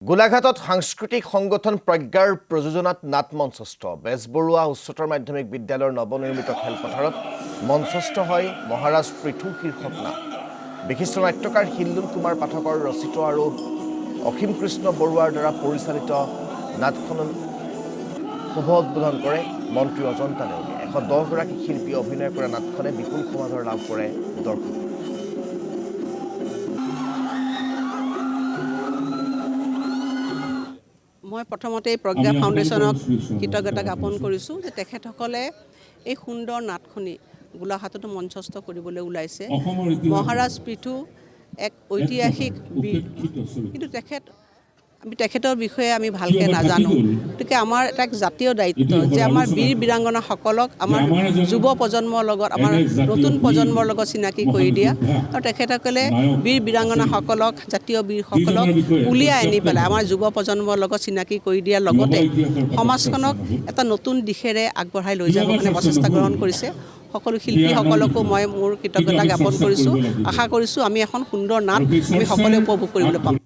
গোলাঘাটত সাংস্কৃতিক সংগঠন প্ৰজ্ঞাৰ প্ৰযোজনাত নাট মঞ্চস্থ বেজবৰুৱা উচ্চতৰ মাধ্যমিক বিদ্যালয়ৰ নৱনিৰ্মিত খেলপথাৰত মঞ্চস্থ হয় মহাৰাজ পৃথু শীৰ্ষক নাট বিশিষ্ট নাট্যকাৰ হিল্লুল কুমাৰ পাঠকৰ ৰচিত আৰু অসীম কৃষ্ণ বৰুৱাৰ দ্বাৰা পৰিচালিত নাটখন শুভ উদ্বোধন কৰে মন্ত্ৰী অজন্তা নেওগে 110 গৰাকী শিল্পী অভিনয় কৰা নাটখনে বিপুল সমাদৰ লাভ কৰে দৰ্শক মই প্ৰথমতে প্ৰজ্ঞা ফাউণ্ডেশ্যনক কৃতজ্ঞতা জ্ঞাপন কৰিছোঁ যে তেখেতসকলে এই সুন্দৰ নাটখনি গোলাঘাটতো মঞ্চস্থ কৰিবলৈ ওলাইছে মহাৰাজ পৃথু এক ঐতিহাসিক কিন্তু তেখেতৰ বিষয়ে আমি ভালকৈ নাজানো গতিকে আমাৰ এটা জাতীয় দায়িত্ব যে আমাৰ বীৰ বীৰাংগনাসকলক আমাৰ যুৱ প্ৰজন্মৰ লগত আমাৰ নতুন প্ৰজন্মৰ লগত চিনাকি কৰি দিয়া আৰু তেখেতসকলে বীৰ বীৰাংগনাসকলক জাতীয় বীৰসকলক উলিয়াই আনি পেলাই আমাৰ যুৱ প্ৰজন্মৰ লগত চিনাকি কৰি দিয়াৰ লগতে সমাজখনক এটা নতুন দিশেৰে আগবঢ়াই লৈ যাবৰ কাৰণে প্ৰচেষ্টা গ্ৰহণ কৰিছে সকলো শিল্পীসকলকো মই মোৰ কৃতজ্ঞতা জ্ঞাপন কৰিছোঁ আশা কৰিছোঁ আমি এখন সুন্দৰ নাট আমি সকলোৱে উপভোগ কৰিবলৈ পাম